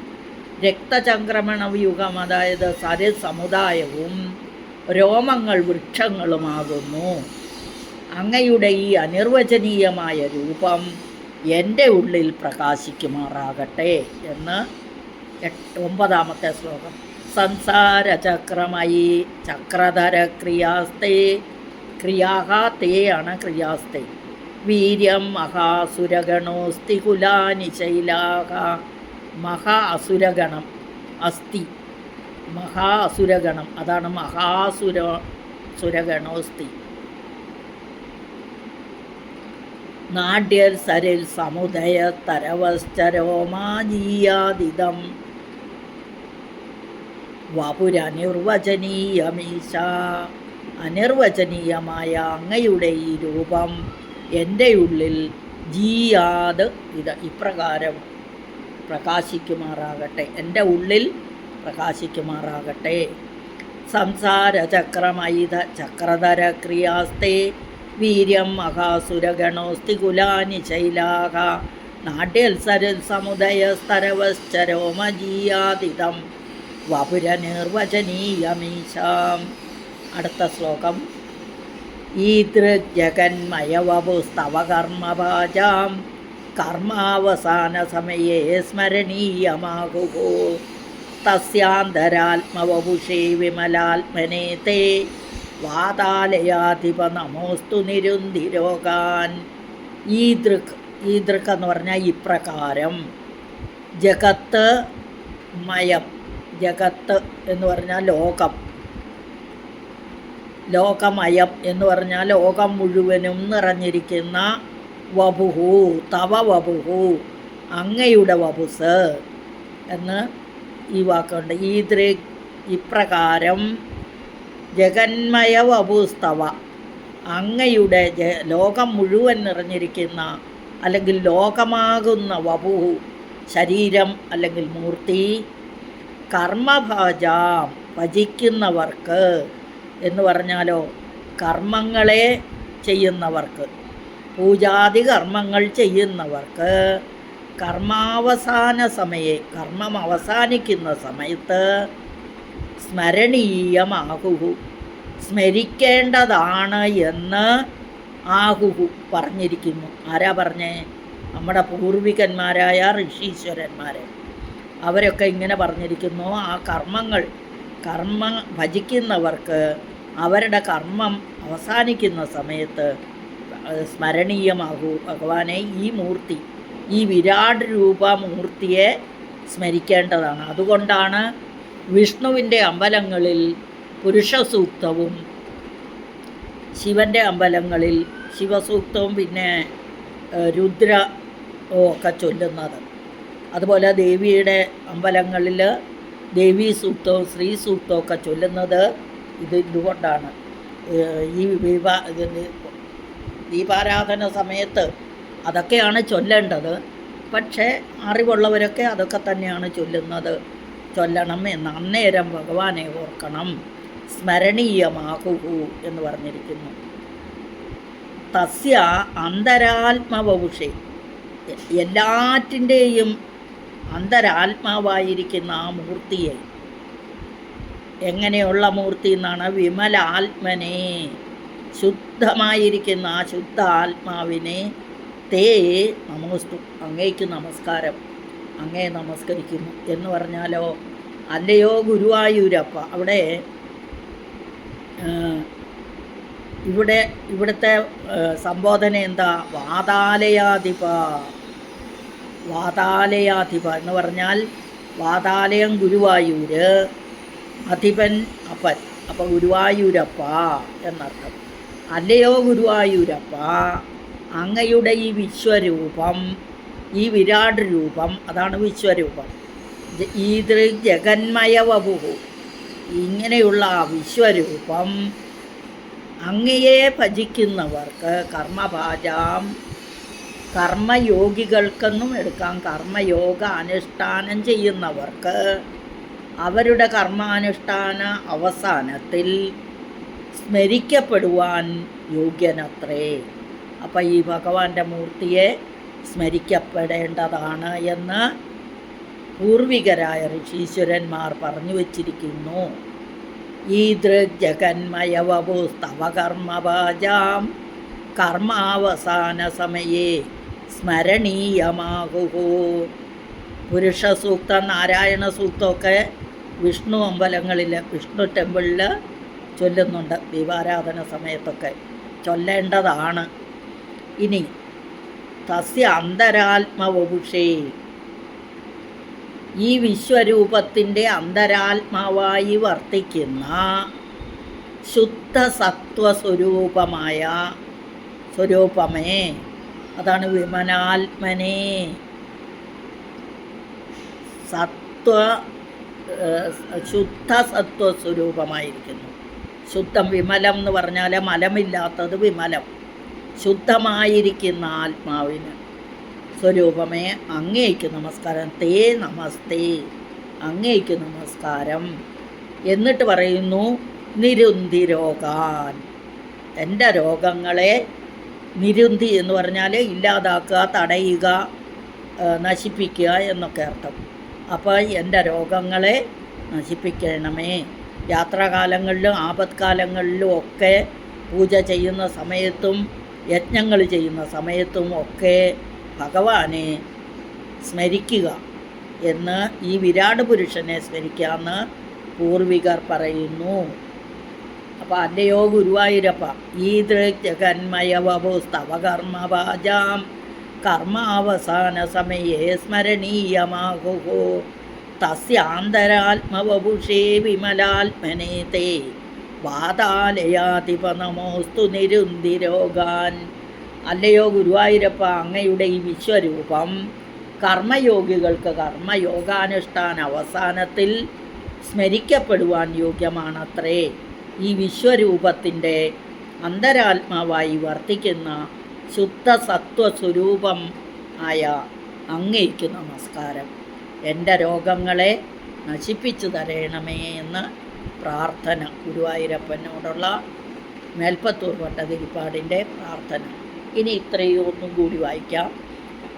Speaker 1: രക്തചംക്രമണ വ്യൂഹം അതായത് സമുദായവും രോമങ്ങൾ വൃക്ഷങ്ങളുമാകുന്നു. അങ്ങയുടെ ഈ അനിർവചനീയമായ രൂപം എൻ്റെ ഉള്ളിൽ പ്രകാശിക്കുമാറാകട്ടെ എന്ന് 9ാമത്തെ ശ്ലോകം. സംസാരചക്രമയി ചക്രധര ക്രിയാസ്തേ, ക്രിയാഹ തേ ആണ് ക്രിയാസ്തേ. വീര്യം മഹാസുരഗണോസ്തി കുലാനി ശൈലാഹ. അസുരഗണം അസുരഗണം അതാണ് സുരഗണോസ്തി. നാട്യർ സരിൽ സമുദയ തരവശ്ചരോമാജീയാദിതം വപുരനിർവചനീയമീശ. അനിർവചനീയമായ അങ്ങയുടെ ഈ രൂപം എൻ്റെ ഉള്ളിൽ ഇപ്രകാരം പ്രകാശിക്കുമാറാകട്ടെ, എൻ്റെ ഉള്ളിൽ പ്രകാശിക്കുമാറാകട്ടെ. സംസാരചക്രമയിത ചക്രധര ക്രിയാസ്തേ വീര്യം മഹാസുരഗണോസ്തി കുലാനി ശൈലാഹ നാട്യൽസരിൽ സമുദയസ്തരവശ്ചരോമജീയാദിതം വപുരനിർവചനീയമീശാം. അടുത്ത ശ്ലോകം. ഈദൃജഗന്മയവപുസ്തവ കർമ്മഭാജാം കർമാവസാന സമയേ സ്മരണീയമാകുഹോ തസ്യാന്തരാത്മവപുഷേ വിമലാത്മനേ തേ വാതാലയാധിപ നമോസ്തു നിരുന്തിരോഗാൻ. ഈദൃക് എന്ന് പറഞ്ഞാൽ ഇപ്രകാരം. ജഗത്ത് മയം, ജഗത്ത് എന്ന് പറഞ്ഞാൽ ലോകമയം എന്ന് പറഞ്ഞാൽ ലോകം മുഴുവനും നിറഞ്ഞിരിക്കുന്ന വപുഹു തവ വപുഹു അങ്ങയുടെ വപുസ് എന്ന് ഈ വാക്കുണ്ട്. ഇപ്രകാരം ജഗന്മയ വപുസ്തവ, അങ്ങയുടെ ലോകം മുഴുവൻ നിറഞ്ഞിരിക്കുന്ന അല്ലെങ്കിൽ ലോകമാകുന്ന വപു, ശരീരം അല്ലെങ്കിൽ മൂർത്തി, കർമ്മഭാജാം ഭജിക്കുന്നവർക്ക് എന്ന് പറഞ്ഞാലോ കർമ്മങ്ങളെ ചെയ്യുന്നവർക്ക്, പൂജാതി കർമ്മങ്ങൾ ചെയ്യുന്നവർക്ക്, കർമാവസാന സമയെ കർമ്മം അവസാനിക്കുന്ന സമയത്ത് സ്മരണീയമാകുഹു സ്മരിക്കേണ്ടതാണ് എന്ന് ആകുഹു പറഞ്ഞിരിക്കുന്നു. ആരാ പറഞ്ഞേ? നമ്മുടെ പൂർവികന്മാരായ ഋഷീശ്വരന്മാർ. അവരൊക്കെ ഇങ്ങനെ പറഞ്ഞിരിക്കുന്നു. ആ കർമ്മ ഭജിക്കുന്നവർക്ക് അവരുടെ കർമ്മം അവസാനിക്കുന്ന സമയത്ത് സ്മരണീയമാകൂ ഭഗവാനെ, ഈ മൂർത്തി, ഈ വിരാട് രൂപ മൂർത്തിയെ സ്മരിക്കേണ്ടതാണ്. അതുകൊണ്ടാണ് വിഷ്ണുവിൻ്റെ അമ്പലങ്ങളിൽ പുരുഷസൂക്തവും ശിവൻ്റെ അമ്പലങ്ങളിൽ ശിവസൂക്തവും പിന്നെ രുദ്ര ഒക്കെ ചൊല്ലുന്നത്. അതുപോലെ ദേവിയുടെ അമ്പലങ്ങളിൽ ദേവീ സൂക്തവും ശ്രീ സൂക്തവും ഒക്കെ ചൊല്ലുന്നത് ഇതുകൊണ്ടാണ്. ഈ ദീപാരാധന സമയത്ത് അതൊക്കെയാണ് ചൊല്ലേണ്ടത്. പക്ഷേ അറിവുള്ളവരൊക്കെ അതൊക്കെ തന്നെയാണ് ചൊല്ലണം എന്ന്. അന്നേരം ഭഗവാനെ ഓർക്കണം, സ്മരണീയമാകുകൂ എന്ന് പറഞ്ഞിരിക്കുന്നു. തസ്യ അന്തരാത്മവപുഷേ, എല്ലാറ്റിൻ്റെയും അന്തരാത്മാവായിരിക്കുന്ന ആ മൂർത്തിയെ, എങ്ങനെയുള്ള മൂർത്തി എന്നാണ്? വിമലാത്മനെ, ശുദ്ധമായിരിക്കുന്ന ആ ശുദ്ധ ആത്മാവിനെ, തേ നമോസ്തു, അങ്ങേക്ക് നമസ്കാരം, അങ്ങേ നമസ്കരിക്കുന്നു എന്ന് പറഞ്ഞാലോ, അല്ലയോ ഗുരുവായൂരപ്പ. ഇവിടുത്തെ സംബോധന എന്താ? വാതാലയാധിപ എന്ന് പറഞ്ഞാൽ വാതാലയം ഗുരുവായൂര്, അധിപൻ അപ്പൻ, അപ്പോൾ ഗുരുവായൂരപ്പ എന്നർത്ഥം. അല്ലയോ ഗുരുവായൂരപ്പ, അങ്ങയുടെ ഈ വിശ്വരൂപം, ഈ വിരാട് രൂപം, അതാണ് വിശ്വരൂപം. ഈദൃ ജഗന്മയ വപുഹു, ഇങ്ങനെയുള്ള ആ വിശ്വരൂപം അങ്ങയെ ഭജിക്കുന്നവർക്ക്, കർമ്മഭാജാം, കർമ്മയോഗികൾക്കെന്നും എടുക്കാം, കർമ്മയോഗ അനുഷ്ഠാനം ചെയ്യുന്നവർക്ക് അവരുടെ കർമാനുഷ്ഠാന അവസാനത്തിൽ സ്മരിക്കപ്പെടുവാൻ യോഗ്യനത്രേ. അപ്പം ഈ ഭഗവാന്റെ മൂർത്തിയെ സ്മരിക്കപ്പെടേണ്ടതാണ് എന്ന് പൂർവികരായ ഋഷീശ്വരന്മാർ പറഞ്ഞു വച്ചിരിക്കുന്നു. ഈദൃജഗന്മയവപുസ്തവ കർമ്മഭാജാം കർമാവസാന സമയേ സ്മരണീയമാകുകൂ. പുരുഷസൂക്തം, നാരായണ സൂക്തമൊക്കെ വിഷ്ണു അമ്പലങ്ങളിൽ, വിഷ്ണു ടെമ്പിളിൽ ചൊല്ലുന്നുണ്ട്. ദീപാരാധന സമയത്തൊക്കെ ചൊല്ലേണ്ടതാണ്. ഇനി തസ്യ അന്തരാത്മവപുഷേ, ഈ വിശ്വരൂപത്തിൻ്റെ അന്തരാത്മാവായി വർത്തിക്കുന്ന ശുദ്ധ സത്വസ്വരൂപമായ സ്വരൂപമേ, അതാണ് വിമലാത്മനെ. ശുദ്ധ സത്വസ്വരൂപമായിരിക്കുന്നു. ശുദ്ധം, വിമലം എന്ന് പറഞ്ഞാൽ മലമില്ലാത്തത് വിമലം, ശുദ്ധമായിരിക്കുന്ന ആത്മാവിന് സ്വരൂപമേ, അങ്ങേക്ക് നമസ്കാരം. തേ നമസ്തേ, അങ്ങേക്ക് നമസ്കാരം. എന്നിട്ട് പറയുന്നു, നിരുന്തിരോഗാൻ, എൻ്റെ രോഗങ്ങളെ, നിരുന്തി എന്ന് പറഞ്ഞാൽ ഇല്ലാതാക്കുക, തടയുക, നശിപ്പിക്കുക എന്നൊക്കെ അർത്ഥം. അപ്പോൾ എൻ്റെ രോഗങ്ങളെ നശിപ്പിക്കണമേ. യാത്രാകാലങ്ങളിലും ആപത്കാലങ്ങളിലും ഒക്കെ പൂജ ചെയ്യുന്ന സമയത്തും യജ്ഞങ്ങൾ ചെയ്യുന്ന സമയത്തും ഒക്കെ ഭഗവാനെ സ്മരിക്കുക എന്ന്, ഈ വിരാട് പുരുഷനെ സ്മരിക്കാമെന്ന് പൂർവികർ പറയുന്നു. അപ്പോൾ അല്ലയോ ഗുരുവായൂരപ്പ, ഈദൃജഗന്മയവപുസ്തവ കർമ്മഭാജാം കർമാവസാന സമയേ സ്മരണീയമാകുഹു. തസ്യാന്തരാത്മവപുഷേ വിമലാത്മനേ തേ വാതാലയാധിപ നമോസ്തു നിരുന്തിരോഗാൻ. അല്ലയോ ഗുരുവായൂരപ്പ, അങ്ങയുടെ ഈ വിശ്വരൂപം കർമ്മയോഗികൾക്ക് കർമ്മയോഗാനുഷ്ഠാന അവസാനത്തിൽ സ്മരിക്കപ്പെടുവാൻ യോഗ്യമാണത്രേ ഈ വിശ്വരൂപത്തിൻ്റെ അന്തരാത്മാവായി വർത്തിക്കുന്ന ശുദ്ധ സത്വസ്വരൂപം ആയ അങ്ങേക്ക് നമസ്കാരം. എൻ്റെ രോഗങ്ങളെ നശിപ്പിച്ചു തരണമേ എന്ന് പ്രാർത്ഥന. ഗുരുവായൂരപ്പനോടുള്ള മേൽപ്പത്തൂർ ഭട്ടതിരിപ്പാടിൻ്റെ പ്രാർത്ഥന. ഇനി ഇത്രയും ഒന്നും കൂടി വായിക്കാം.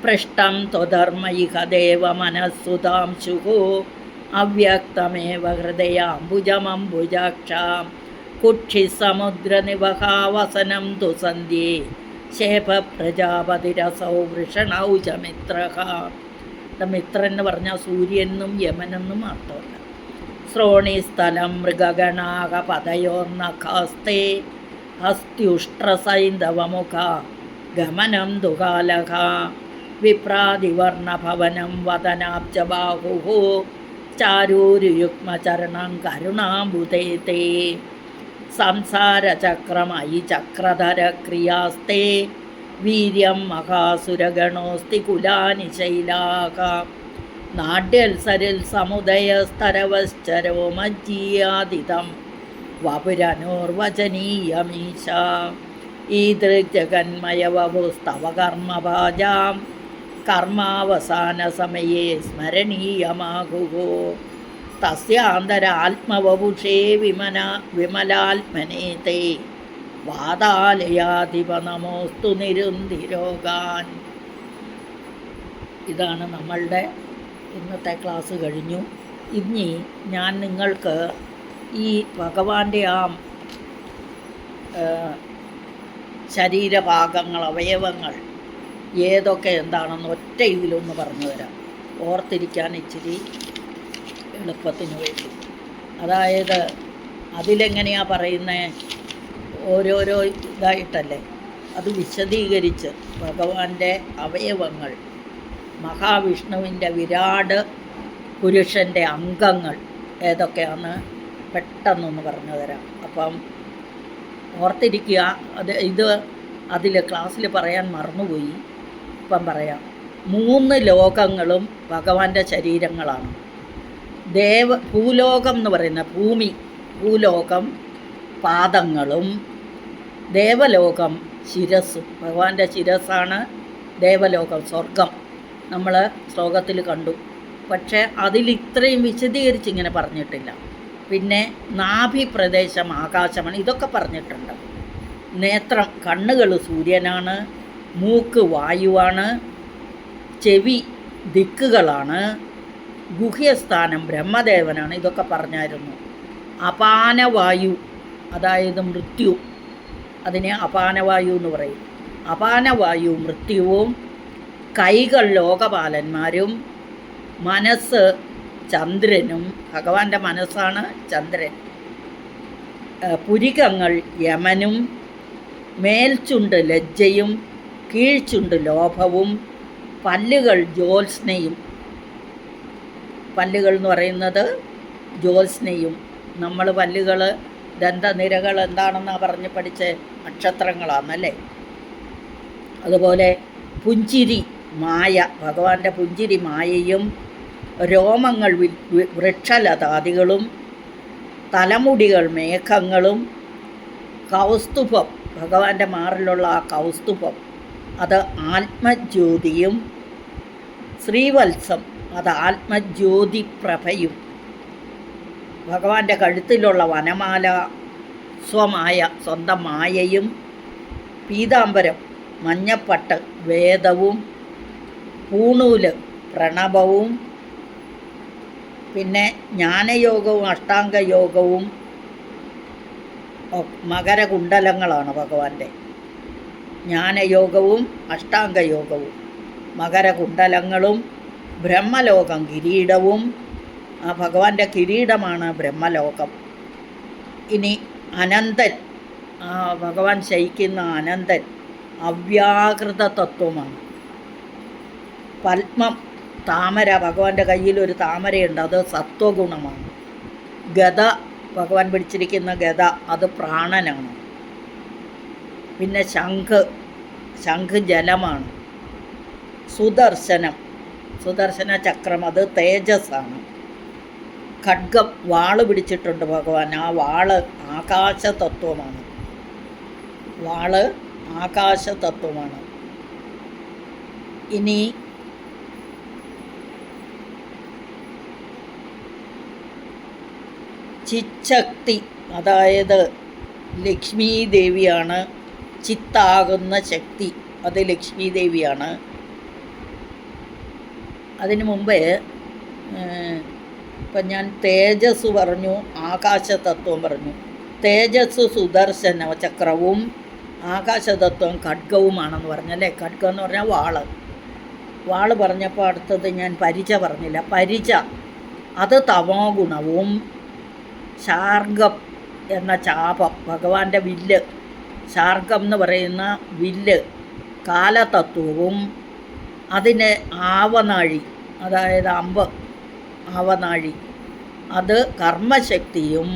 Speaker 1: പൃഷ്ടം ത്വധർമ്മയിഹ ദേവ മനസ്സുതാംശുഃ അവ്യക്തമേവ ഹൃദയാംബുജമംബുജാക്ഷാം കുക്ഷിസമുദ്രനിവഹാവസനം തു സന്ധ്യേ ശേഭ പ്രജാപതിരസൗ വൃഷണൗജമിത്രഃ. മിത്രൻ എന്ന് പറഞ്ഞാൽ സൂര്യനും യമനെന്നും അർത്ഥമുണ്ട്. ശ്രോണിസ്ഥലം മൃഗഗണാക പതയോർനഖാസ്തേ അസ്ത്യുഷ്ട്രസൈന്ധവമുഖ ഗമനം ദുകാലഹ വിപ്രാതിവർണഭവനം വദനാബ്ജബാഹുഃ ചാരൂരുയുഗ്മചരണം കരുണാംബുധേ തേ സംസാരചക്രമയി ചക്രധര ക്രിയാസ്തേ വീര്യം മഹാസുരഗണോസ്തി കുലാനി ശൈലാക നാട്യൽസരിൽ സമുദയസ്തരവശ്ചരോമജ്ജീയാദിതം വപുരനോർവചനീയമീശ ഈദൃഗ്ജഗന്മയവപുസ്തവ കർമ്മഭാജാം കർമാവസാന സമയേ സ്മരണീയമാകുः തസ്യാന്തരാത്മവപുഷേ വിമലാത്മനേ തേ വാതാലയാധിപ നമോസ്തു നിരുന്തിരോഗാൻ. ഇതാണ് നമ്മളുടെ ഇന്നത്തെ ക്ലാസ് കഴിഞ്ഞു. ഇനി ഞാൻ നിങ്ങൾക്ക് ഈ ഭഗവാന്റെ ആ ശരീരഭാഗങ്ങൾ, അവയവങ്ങൾ ഏതൊക്കെ എന്താണെന്ന് ഒറ്റ ഇതിലൊന്ന് പറഞ്ഞു തരാം, ഓർത്തിരിക്കാൻ ഇച്ചിരി എളുപ്പത്തിന് വേണ്ടി. അതായത് അതിലെങ്ങനെയാണ് പറയുന്നത്, ഓരോരോ ഇതായിട്ടല്ലേ അത് വിശദീകരിച്ച് ഭഗവാന്റെ അവയവങ്ങൾ, മഹാവിഷ്ണുവിൻ്റെ വിരാട് പുരുഷൻ്റെ അംഗങ്ങൾ ഏതൊക്കെയാണ് പെട്ടെന്നൊന്ന് പറഞ്ഞു തരാം. അപ്പം ഓർത്തിരിക്കുക. ഇത് അതിൽ ക്ലാസ്സിൽ പറയാൻ മറന്നുപോയി, ഇപ്പം പറയാം. 3 ലോകങ്ങളും ഭഗവാന്റെ ശരീരങ്ങളാണ്. ഭൂലോകം എന്ന് പറയുന്ന ഭൂലോകം പാദങ്ങളും, ദേവലോകം ശിരസ്സും. ഭഗവാന്റെ ശിരസ്സാണ് ദേവലോകം, സ്വർഗം. നമ്മൾ ശ്ലോകത്തിൽ കണ്ടു. പക്ഷേ അതിൽ ഇത്രയും വിശദീകരിച്ച് ഇങ്ങനെ പറഞ്ഞിട്ടില്ല. പിന്നെ നാഭി പ്രദേശം ആകാശമാണ്, ഇതൊക്കെ പറഞ്ഞിട്ടുണ്ട്. നേത്രം, കണ്ണുകൾ സൂര്യനാണ്, മൂക്ക് വായുവാണ്, ചെവി ദിക്കുകളാണ്, ഗുഹ്യസ്ഥാനം ബ്രഹ്മദേവനാണ്, ഇതൊക്കെ പറഞ്ഞായിരുന്നു. അപാനവായു, അതായത് മൃത്യു, അതിനെ അപാനവായു എന്ന് പറയും. അപാനവായു മൃത്യുവും, കൈകൾ ലോകപാലന്മാരും, മനസ്സ് ചന്ദ്രനും, ഭഗവാന്റെ മനസ്സാണ് ചന്ദ്രൻ, പുരികങ്ങൾ യമനും, മേൽച്ചുണ്ട് ലജ്ജയും കീഴ്ച്ചുണ്ട് ലോഭവും, പല്ലുകൾ ജ്യോത്സ്നയും. പല്ലുകൾ എന്ന് പറയുന്നത് ജ്യോത്സ്നയും. നമ്മൾ പല്ലുകൾ, ദന്തനിരകൾ എന്താണെന്നാണ് പറഞ്ഞ് പഠിച്ച നക്ഷത്രങ്ങളാണെന്നല്ലേ. അതുപോലെ പുഞ്ചിരി മായ, ഭഗവാന്റെ പുഞ്ചിരി മായയും, രോമങ്ങൾ വൃക്ഷലതാദികളും, തലമുടികൾ മേഘങ്ങളും, കൗസ്തുഭം, ഭഗവാന്റെ മാറിലുള്ള ആ കൗസ്തുഭം അത് ആത്മജ്യോതിയും, ശ്രീവത്സം അത് ആത്മജ്യോതിപ്രഭയും, ഭഗവാന്റെ കഴുത്തിലുള്ള വനമാല സ്വന്തം മായയും, പീതാംബരം മഞ്ഞപ്പട്ട് വേദവും, പൂണൂല് പ്രണവവും, പിന്നെ ജ്ഞാനയോഗവും അഷ്ടാംഗയോഗവും മകരകുണ്ടലങ്ങളാണ് ഭഗവാന്റെ. ജ്ഞാനയോഗവും അഷ്ടാംഗയോഗവും മകരകുണ്ടലങ്ങളും, ബ്രഹ്മലോകം കിരീടവും, ആ ഭഗവാന്റെ കിരീടമാണ് ബ്രഹ്മലോകം. ഇനി അനന്തൻ, ആ ഭഗവാൻ ശയിക്കുന്ന അനന്തൻ അവ്യാകൃത തത്വമാണ്. പത്മം താമര, ഭഗവാന്റെ കയ്യിലൊരു താമരയുണ്ട്, അത് സത്വഗുണമാണ്. ഗദ, ഭഗവാൻ പിടിച്ചിരിക്കുന്ന ഗദ അത് പ്രാണനാണ്. പിന്നെ ശംഖ് ജലമാണ്. സുദർശനം സുദർശന ചക്രം അത് തേജസ്സാണ്. ഖഡ്ഗം വാള് പിടിച്ചിട്ടുണ്ട് ഭഗവാൻ. ആ വാള് ആകാശതത്വമാണ്. വാള് ആകാശതത്വമാണ്. ഇനി ചിച്ചക്തി, അതായത് ലക്ഷ്മി ദേവിയാണ്. ചിത്താകുന്ന ശക്തി അത് ലക്ഷ്മി ദേവിയാണ്. അതിനു മുമ്പേ ഇപ്പം ഞാൻ തേജസ് പറഞ്ഞു, ആകാശതത്വം പറഞ്ഞു. തേജസ് സുദർശന ചക്രവും ആകാശതത്വം ഖഡ്ഗവുമാണെന്ന് പറഞ്ഞല്ലേ. ഖഡ്ഗം എന്ന് പറഞ്ഞാൽ വാള് പറഞ്ഞപ്പോൾ അടുത്തത് ഞാൻ പരിച പറഞ്ഞില്ല. പരിച അത് തമോ ഗുണവും. ശാർഗം എന്ന ചാപം ഭഗവാന്റെ വില്ല്, ശാർഗം എന്ന് പറയുന്ന വില്ല് കാലതത്വവും. അതിന് ആവനാഴി, അതായത് അമ്പ്, ആവനാഴി അത് കർമ്മശക്തിയും.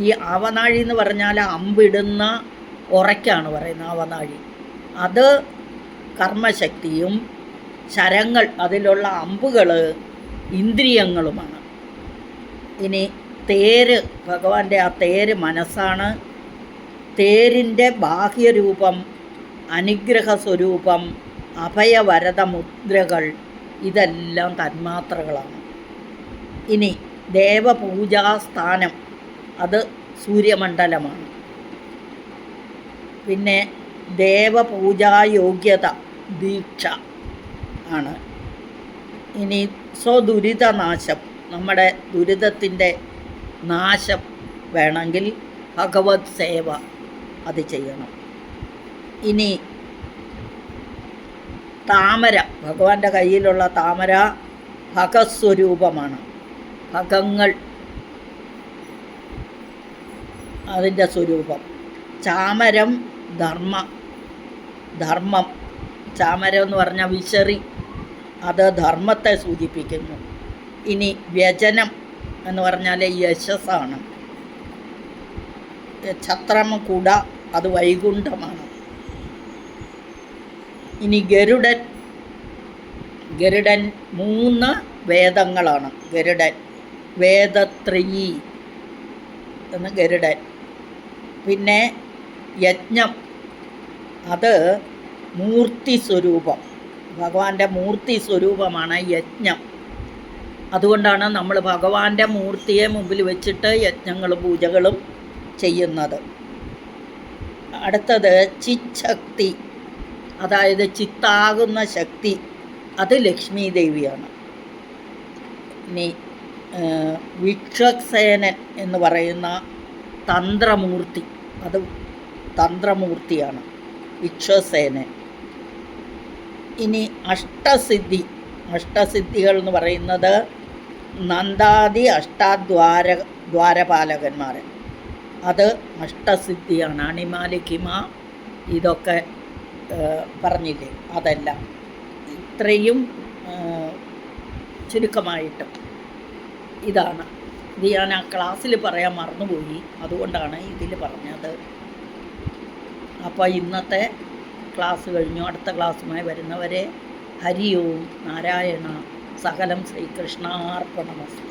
Speaker 1: ഈ ആവനാഴി എന്ന് പറഞ്ഞാൽ അമ്പിടുന്ന ഉറയ്ക്കാണ് പറയുന്നത് ആവനാഴി. അത് കർമ്മശക്തിയും. ശരങ്ങൾ, അതിലുള്ള അമ്പുകൾ ഇന്ദ്രിയങ്ങളുമാണ്. ഇനി തേര്, ഭഗവാന്റെ ആ തേര് മനസ്സാണ്. തേരിൻ്റെ ബാഹ്യരൂപം, അനുഗ്രഹ സ്വരൂപം, അഭയവരദ മുദ്രകൾ, ഇതെല്ലാം തന്മാത്രകളാണ്. ഇനി ദേവപൂജാസ്ഥാനം അത് സൂര്യമണ്ഡലമാണ്. പിന്നെ ദേവപൂജായോഗ്യത ദീക്ഷ ആണ്. ഇനി സ്വദുരിതനാശം, നമ്മുടെ ദുരിതത്തിൻ്റെ നാശം വേണമെങ്കിൽ ഭഗവത് സേവ അത് ചെയ്യണം. ഇനി താമര, ഭഗവാന്റെ കയ്യിലുള്ള താമര ഭഗസ്വരൂപമാണ്. ഭഗങ്ങൾ അതിൻ്റെ സ്വരൂപം. ചാമരം ധർമ്മം. ചാമരം എന്ന് പറഞ്ഞാൽ വിശറി, അത് ധർമ്മത്തെ സൂചിപ്പിക്കുന്നു. ഇനി വ്യജനം എന്ന് പറഞ്ഞാൽ യശസ്സാണ്. ഛത്രം കുട അത് വൈകുണ്ഠമാണ്. ഇനി ഗരുഡൻ 3 വേദങ്ങളാണ്. ഗരുഡൻ വേദത്രയീ എന്ന് ഗരുഡൻ. പിന്നെ യജ്ഞം അത് മൂർത്തി സ്വരൂപം, ഭഗവാന്റെ മൂർത്തി സ്വരൂപമാണ് യജ്ഞം. അതുകൊണ്ടാണ് നമ്മൾ ഭഗവാന്റെ മൂർത്തിയെ മുമ്പിൽ വെച്ചിട്ട് യജ്ഞങ്ങളും പൂജകളും ചെയ്യുന്നത്. അടുത്തത് ചിച്ഛക്തി, അതായത് ചിത്താകുന്ന ശക്തി, അത് ലക്ഷ്മി ദേവിയാണ്. ഇനി വിക്ഷസേനൻ എന്ന് പറയുന്ന തന്ത്രമൂർത്തി, അത് തന്ത്രമൂർത്തിയാണ് വിക്ഷസേനൻ. ഇനി അഷ്ടസിദ്ധികൾ എന്ന് പറയുന്നത് നന്ദാദി ദ്വാരപാലകന്മാർ, അത് അഷ്ടസിദ്ധിയാണ്. അണിമാലിക്കിമ ഇതൊക്കെ പറഞ്ഞില്ലേ, അതെല്ലാം. ഇത്രയും ചുരുക്കമായിട്ട് ഇതാണ്. ഇത് ഞാൻ ആ ക്ലാസ്സിൽ പറയാൻ മറന്നുപോയി, അതുകൊണ്ടാണ് ഇതിൽ പറഞ്ഞത്. അപ്പോൾ ഇന്നത്തെ ക്ലാസ് കഴിഞ്ഞു. അടുത്ത ക്ലാസ്സുമായി വരുന്നവരെ ഹരി ഓം നാരായണ. സകലം ശ്രീകൃഷ്ണാർപ്പണമസ്തു.